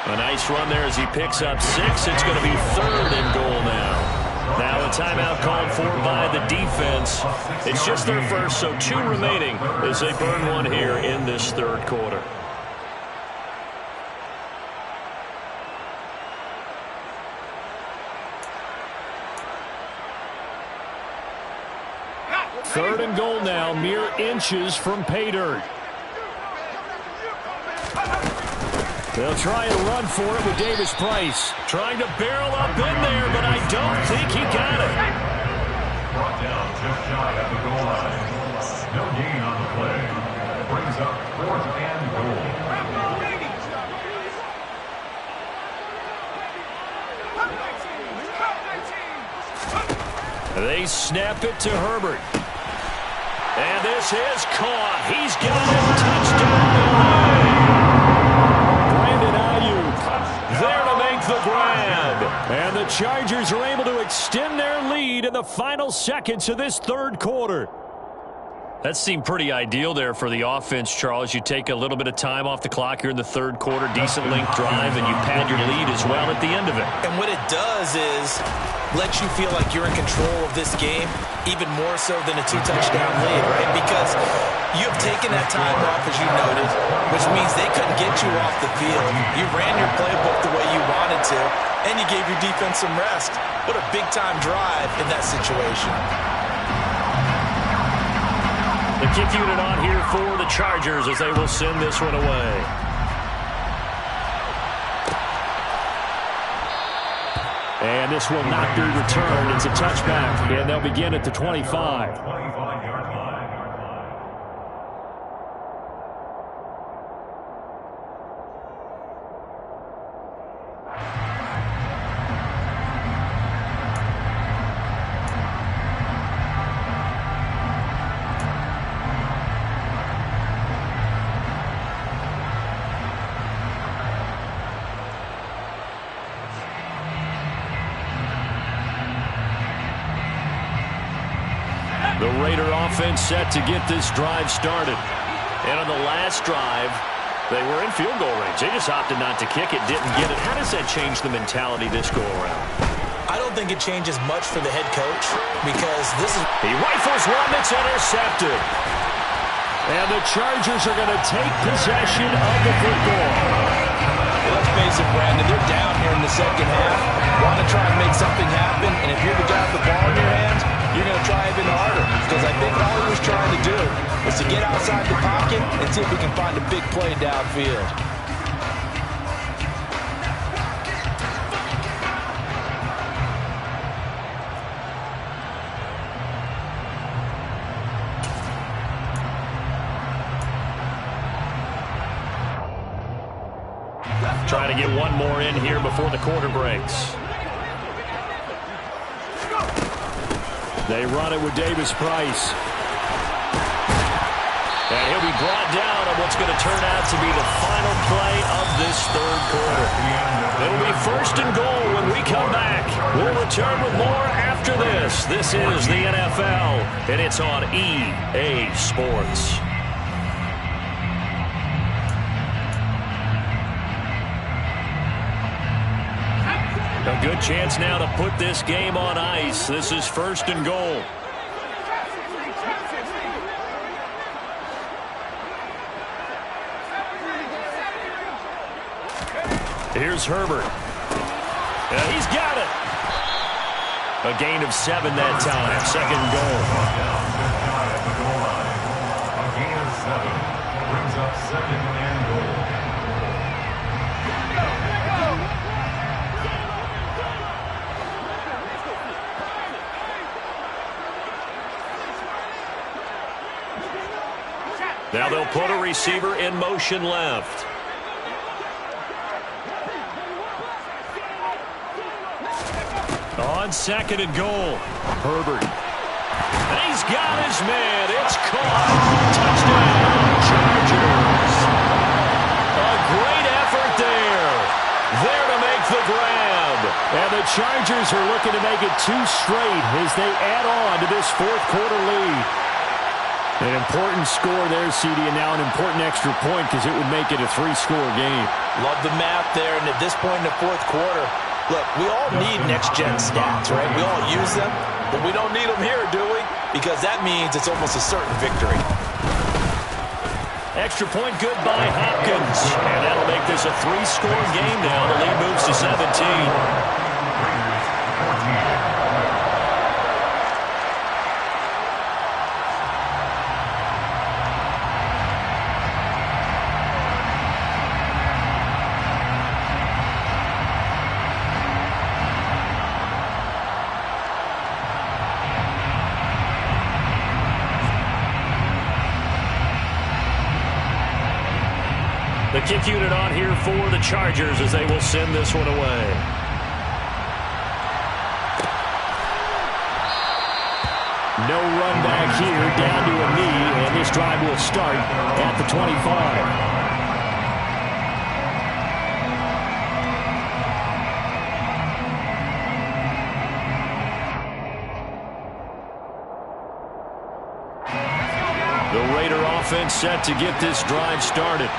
A nice run there as he picks up 6. It's going to be 3rd and goal now. Now a timeout called for by the defense. It's just their first, so 2 remaining as they burn one here in this 3rd quarter. Third and goal now, mere inches from pay dirt. They'll try and run for it with Davis Price. Trying to barrel up in there, but I don't think he got it. Brought down just shy of the goal line. No gain on the play. Brings up 4th and goal. They snap it to Herbert. And this is caught. He's got it. Touchdown. There to make the grab. And the Chargers are able to extend their lead in the final seconds of this 3rd quarter. That seemed pretty ideal there for the offense, Charles. You take a little bit of time off the clock here in the 3rd quarter, decent length drive, and you pad your lead as well at the end of it. And what it does is let you feel like you're in control of this game, even more so than a 2-touchdown lead, right? Because you have taken that time off, as you noted, which means they couldn't get you off the field. You ran your playbook the way you wanted to, and you gave your defense some rest. What a big-time drive in that situation. The kick unit on here for the Chargers as they will send this one away. And this will not be returned. It's a touchback, and they'll begin at the 25. 25-yard line. The Raider offense set to get this drive started. And on the last drive, they were in field goal range. They just opted not to kick it, didn't get it. How does that change the mentality this go around? I don't think it changes much for the head coach because this is... He rifles one that's intercepted. And the Chargers are going to take possession of the football. Well, let's face it, Brandon, they're down here in the 2nd half. Want to try and make something happen, and if you're the guy with the ball in your hands, you're going to try even harder because I think all he was trying to do was to get outside the pocket and see if we can find a big play downfield. Trying to get one more in here before the quarter breaks. They run it with Davis Price. And he'll be brought down on what's going to turn out to be the final play of this 3rd quarter. It'll be 1st and goal when we come back. We'll return with more after this. This is the NFL, and it's on EA Sports. A good chance now to put this game on ice. This is 1st and goal. Here's Herbert. He's got it. A gain of 7 that time. 2nd and goal. A gain of 7 brings up 2nd and goal. Now they'll put a receiver in motion left. On 2nd and goal, Herbert. And he's got his man. It's caught. Touchdown, Chargers. A great effort there. There to make the grab. And the Chargers are looking to make it 2 straight as they add on to this 4th quarter lead. An important score there, CD, and now an important extra point because it would make it a 3-score game. Love the math there, and at this point in the 4th quarter, look, we all need next-gen stats, right? We all use them, but we don't need them here, do we? Because that means it's almost a certain victory. Extra point good by Hopkins. And that'll make this a 3-score game now. The lead moves to 17. The kick unit on here for the Chargers as they will send this one away. No run back here, down to a knee, and this drive will start at the 25. The Raider offense set to get this drive started.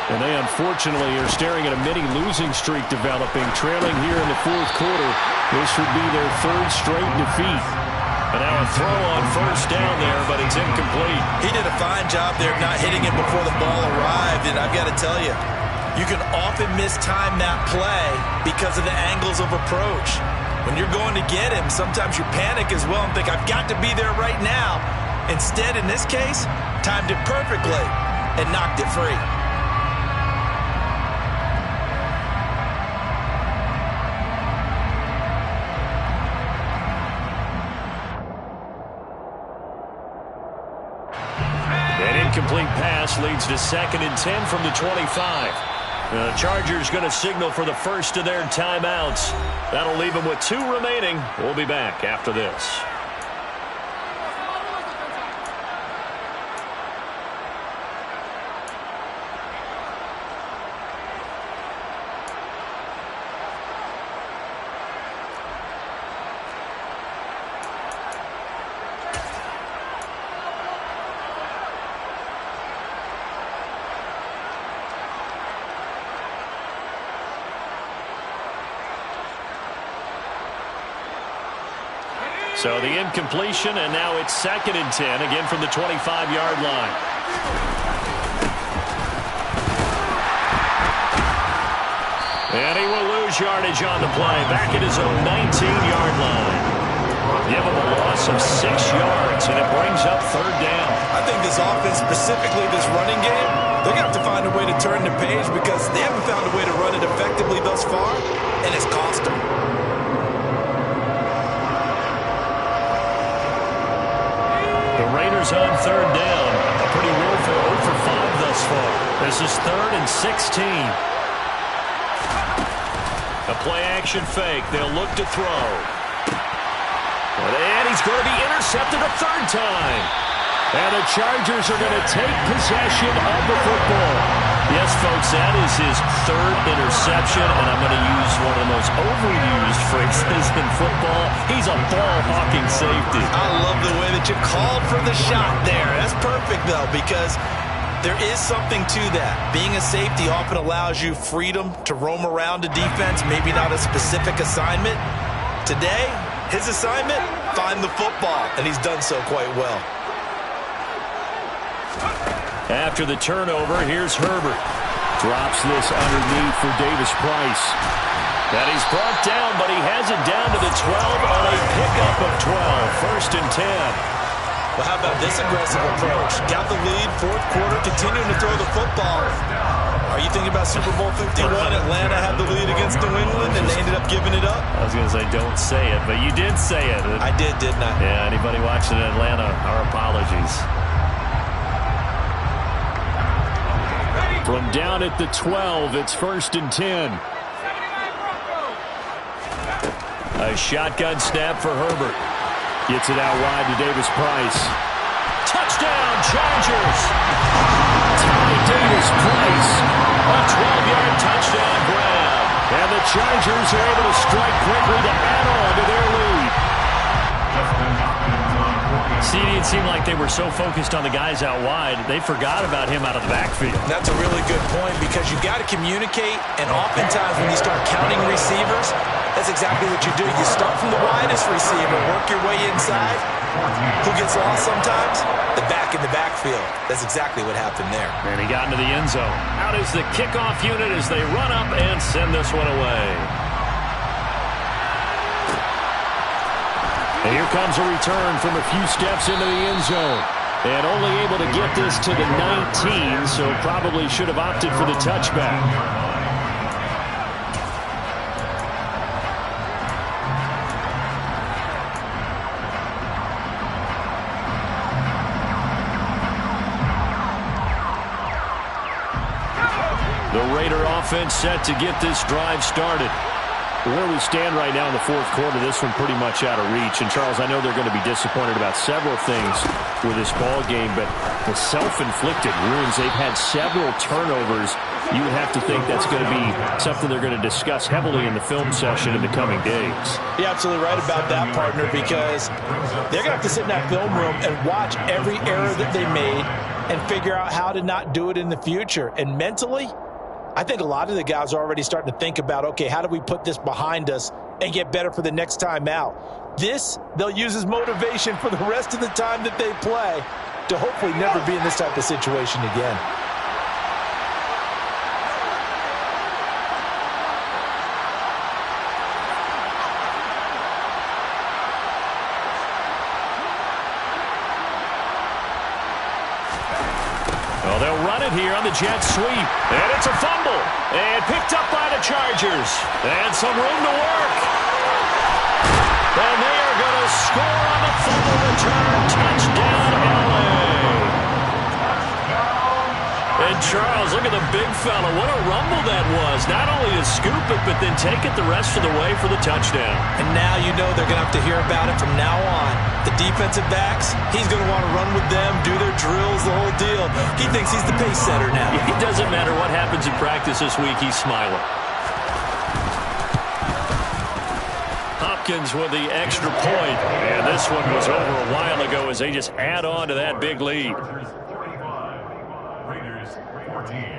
And they unfortunately are staring at a mini losing streak developing, trailing here in the 4th quarter. This would be their 3rd straight defeat. And now a throw on 1st down there, but it's incomplete. He did a fine job there not hitting it before the ball arrived, and I've got to tell you, you can often mistime that play because of the angles of approach. When you're going to get him, sometimes you panic as well and think, I've got to be there right now. Instead, in this case, timed it perfectly and knocked it free. Incomplete pass leads to 2nd and 10 from the 25. The Chargers going to signal for the first of their timeouts. That'll leave them with 2 remaining. We'll be back after this. So the incompletion, and now it's 2nd and 10, again from the 25-yard line. And he will lose yardage on the play, back at his own 19-yard line. Give him a loss of 6 yards, and it brings up 3rd down. I think this offense, specifically this running game, they're going to have to find a way to turn the page because they haven't found a way to run it effectively thus far, and it's cost them. The Raiders on 3rd down. A pretty willful 0 for 5 thus far. This is 3rd and 16. A play-action fake. They'll look to throw. And he's going to be intercepted a 3rd time. And the Chargers are going to take possession of the football. Yes, folks, that is his 3rd interception, and I'm going to use one of the most overused phrases in football. He's a ball-hawking safety. I love the way that you called for the shot there. That's perfect, though, because There is something to that. Being a safety often allows you freedom to roam around a defense, maybe not a specific assignment. Today, his assignment, find the football, and he's done so quite well. After the turnover, here's Herbert. Drops this underneath for Davis Price. And he's brought down, but he has it down to the 12 on a pickup of 12. First and 10. Well, how about this aggressive approach? Got the lead, fourth quarter, continuing to throw the football. Are you thinking about Super Bowl 51? Atlanta had the lead against New England, and they ended up giving it up? I was going to say, don't say it, but you did say it. I did, didn't I? Yeah, anybody watching in Atlanta, our apologies. From down at the 12, it's first and 10. A shotgun snap for Herbert. Gets it out wide to Davis Price. Touchdown, Chargers! Davis Price. A 12-yard touchdown grab. And the Chargers are able to strike quickly to add on to their lead. CD, it seemed like they were so focused on the guys out wide, they forgot about him out of the backfield. That's a really good point because you've got to communicate, and oftentimes when you start counting receivers, that's exactly what you do. You start from the widest receiver, work your way inside. Who gets lost sometimes? The back in the backfield. That's exactly what happened there. And he got into the end zone. Out is the kickoff unit as they run up and send this one away. And here comes a return from a few steps into the end zone. And only able to get this to the 19, so probably should have opted for the touchback. The Raider offense set to get this drive started. Where we stand right now in the fourth quarter, this one pretty much out of reach. And, Charles, I know they're going to be disappointed about several things with this ball game, but the self-inflicted wounds, they've had several turnovers. You would have to think that's going to be something they're going to discuss heavily in the film session in the coming days. You're absolutely right about that, partner, because they're going to have to sit in that film room and watch every error that they made and figure out how to not do it in the future. And mentally, I think a lot of the guys are already starting to think about, okay, how do we put this behind us and get better for the next time out? This, they'll use as motivation for the rest of the time that they play to hopefully never be in this type of situation again. Well, they'll run it here on the jet sweep. And it's a fumble. And picked up by the Chargers. And some room to work. And they are going to score on the fumble return. Touchdown, LA. And Charles, look at the big fella. What a rumble that was. Not only to scoop it, but then take it the rest of the way for the touchdown. And now you know they're going to have to hear about it from now on. The defensive backs, he's going to want to run with them, do their drills, the whole deal. He thinks he's the pace setter now. It doesn't matter what happens in practice this week, he's smiling. Hopkins with the extra point. And this one was over a while ago as they just add on to that big lead. Raiders 14.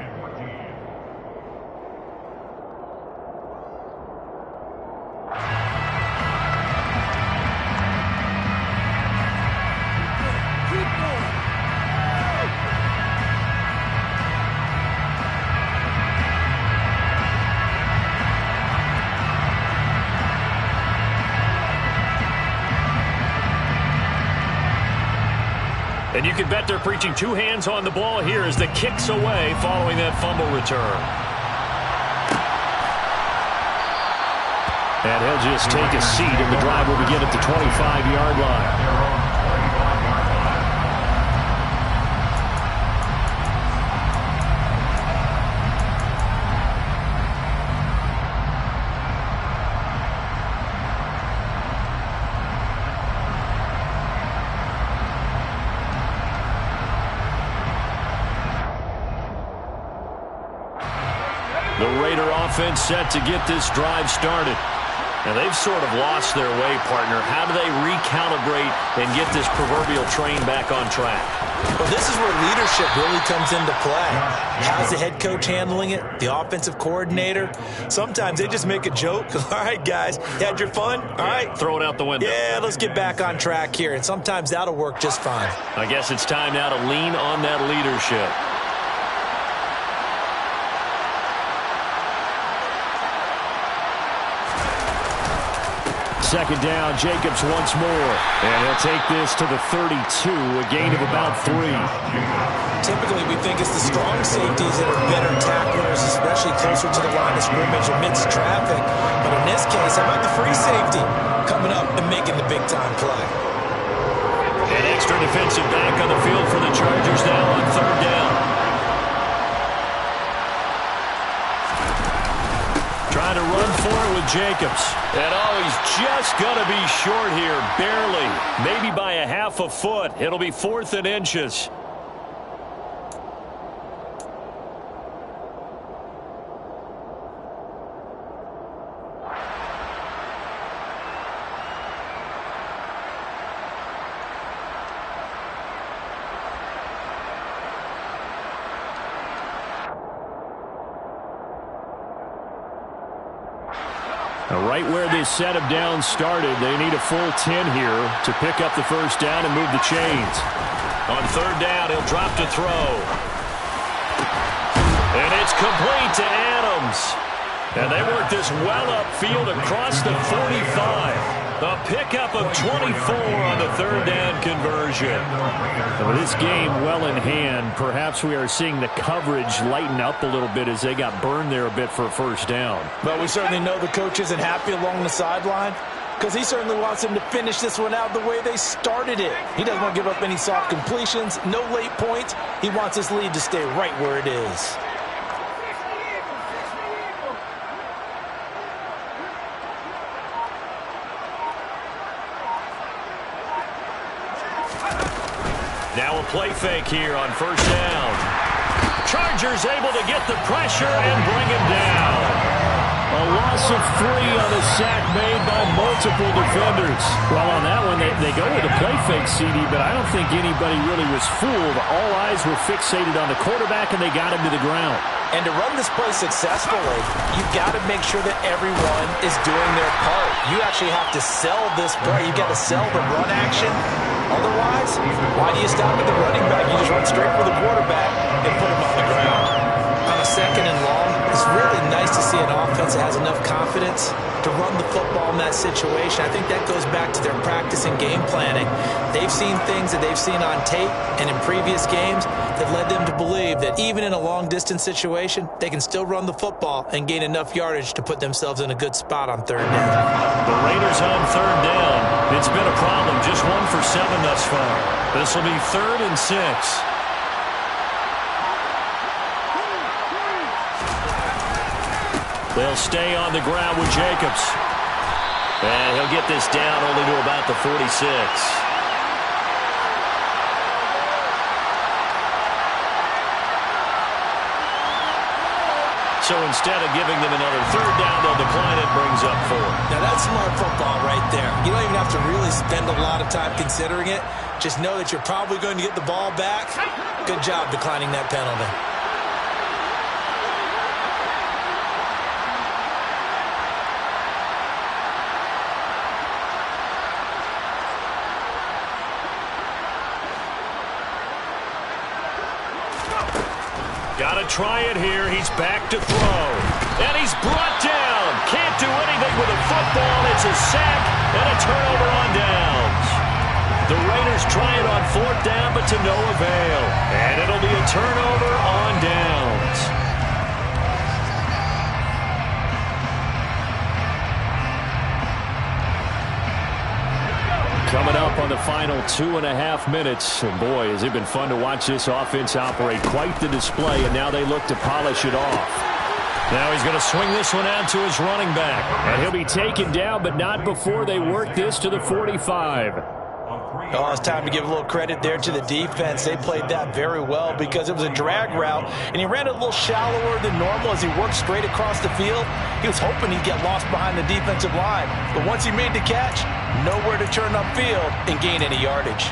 And you can bet they're preaching two hands on the ball here as the kick's away following that fumble return. And he'll just take a seat, and the drive will begin at the 25-yard line. The Raider offense set to get this drive started. And they've sort of lost their way, partner. How do they recalibrate and get this proverbial train back on track? Well, this is where leadership really comes into play. How's the head coach handling it? The offensive coordinator? Sometimes they just make a joke. All right, guys, you had your fun? All right. Throw it out the window. Yeah, let's get back on track here. And sometimes that'll work just fine. I guess it's time now to lean on that leadership. Second down, Jacobs once more. And he'll take this to the 32, a gain of about 3. Typically, we think it's the strong safeties that are better tacklers, especially closer to the line of scrimmage amidst traffic. But in this case, how about the free safety coming up and making the big-time play? An extra defensive back on the field for the Chargers now on third down. Trying to run for it with Jacobs. And he's just going to be short here, barely. Maybe by a half a foot. It'll be 4th and inches. Right where this set of downs started, they need a full 10 here to pick up the first down and move the chains. On third down, he'll drop to throw. And it's complete to Adams. And they work this well upfield across the 45. A pickup of 24 on the third down conversion. And with this game well in hand, perhaps we are seeing the coverage lighten up a little bit as they got burned there a bit for a first down. But we certainly know the coach isn't happy along the sideline because he certainly wants them to finish this one out the way they started it. He doesn't want to give up any soft completions, no late points. He wants his lead to stay right where it is. Now a play fake here on first down. Chargers able to get the pressure and bring him down. A loss of 3 on a sack made by multiple defenders. Well, on that one, they go with a play fake, CD, but I don't think anybody really was fooled. All eyes were fixated on the quarterback, and they got him to the ground. And to run this play successfully, you've got to make sure that everyone is doing their part. You actually have to sell this play. You've got to sell the run action. Otherwise, why do you stop at the running back? You just run straight for the quarterback and put him on the ground. On a second and long, it's really nice to see an offense that has enough confidence to run the football in that situation. I think that goes back to their practice and game planning. They've seen things that they've seen on tape and in previous games that led them to believe that even in a long-distance situation, they can still run the football and gain enough yardage to put themselves in a good spot on third down. The Raiders on third down. It's been a problem. Just 1 for 7 thus far. This will be 3rd and 6. They'll stay on the ground with Jacobs. And he'll get this down only to about the 46. So instead of giving them another third down, they'll decline it, brings up 4. Now that's smart football right there. You don't even have to really spend a lot of time considering it. Just know that you're probably going to get the ball back. Good job declining that penalty. Got to try it here. He's back to throw. And he's brought down. Can't do anything with a football. It's a sack and a turnover on downs. The Raiders try it on 4th down, but to no avail. And it'll be a turnover on downs. Coming up on the final 2.5 minutes. And boy, has it been fun to watch this offense operate. Quite the display, and now they look to polish it off. Now he's going to swing this one out to his running back. And he'll be taken down, but not before they work this to the 45. Oh, it's time to give a little credit there to the defense. They played that very well because it was a drag route, and he ran it a little shallower than normal as he worked straight across the field. He was hoping he'd get lost behind the defensive line, but once he made the catch, nowhere to turn upfield and gain any yardage.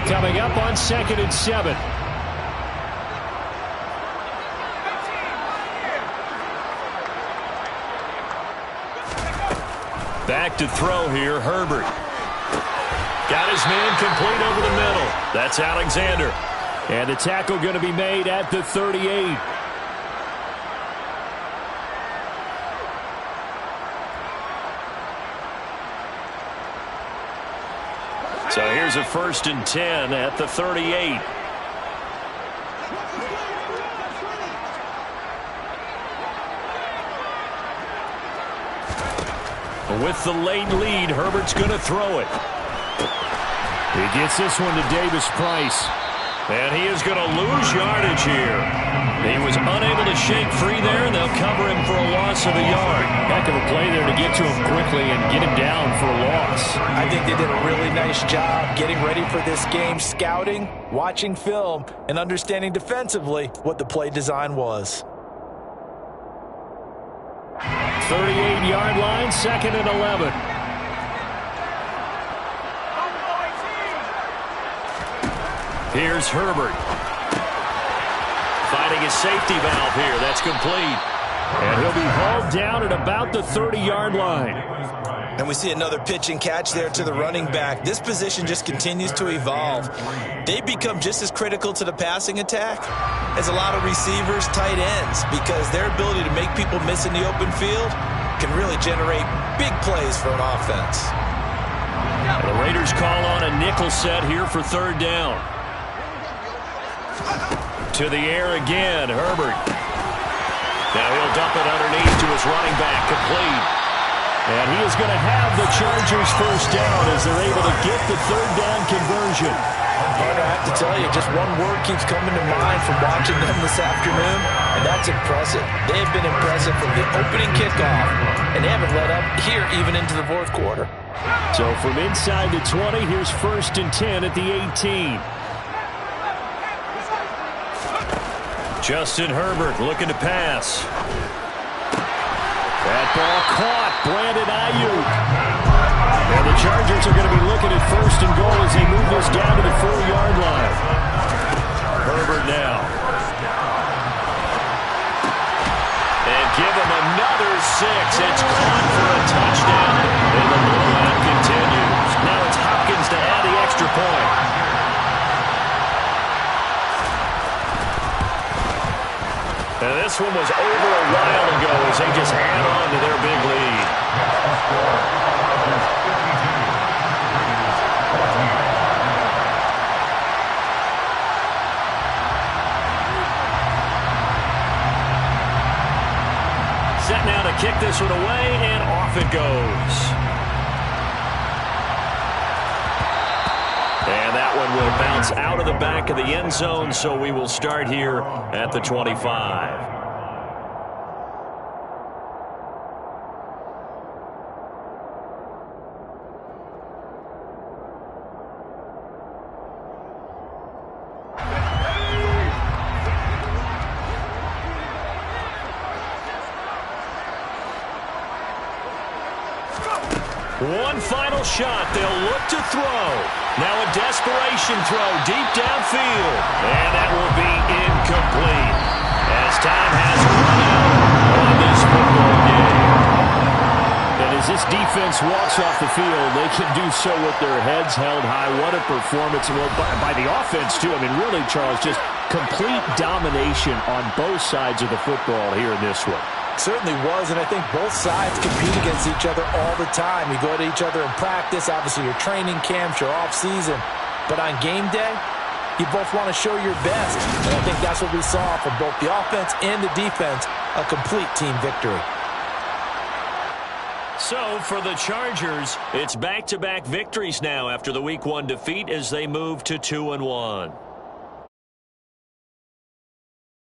Coming up on 2nd and 7. Back to throw here, Herbert. Got his man complete over the middle. That's Alexander. And the tackle going to be made at the 38. So here's a 1st and 10 at the 38. With the late lead, Herbert's going to throw it. He gets this one to Davis Price. And he is going to lose yardage here. He was unable to shake free there, and they'll cover him for a loss of a yard. Heck of a play there to get to him quickly and get him down for a loss. I think they did a really nice job getting ready for this game, scouting, watching film, and understanding defensively what the play design was. 38-yard line, 2nd and 11. Here's Herbert. Finding his safety valve here. That's complete. And he'll be hauled down at about the 30-yard line. And we see another pitch and catch there to the running back. This position just continues to evolve. They become just as critical to the passing attack as a lot of receivers, tight ends, because their ability to make people miss in the open field can really generate big plays for an offense. And the Raiders call on a nickel set here for 3rd down. To the air again, Herbert. Now he'll dump it underneath to his running back, complete. And he is going to have the Chargers 1st down as they're able to get the 3rd down conversion. Partner, I have to tell you, just one word keeps coming to mind from watching them this afternoon, and that's impressive. They have been impressive from the opening kickoff, and they haven't let up here even into the 4th quarter. So from inside the 20, here's 1st and 10 at the 18. Justin Herbert looking to pass. That ball caught. Brandon Ayuk. And the Chargers are going to be looking at 1st and goal as they move this down to the 4-yard line. Herbert now. And give him another 6. It's caught for a touchdown. And the blowout continues. Now it's Hopkins to add the extra point. And this one was over a while ago as they just add on to their big lead. Set now to kick this one away, and off it goes. And that one will bounce out of the back of the end zone, so we will start here at the 25. One final shot. They'll look to throw. Now a desperation throw deep downfield. And that will be incomplete as time has run out on this football game. And as this defense walks off the field, they can do so with their heads held high. What a performance. Well, by the offense, too. I mean, really, Charles, just complete domination on both sides of the football here in this one. Certainly was, and I think both sides compete against each other all the time. You go to each other in practice, obviously your training camps, your off-season. But on game day, you both want to show your best. And I think that's what we saw from both the offense and the defense, a complete team victory. So for the Chargers, it's back-to-back victories now after the Week 1 defeat as they move to 2-1.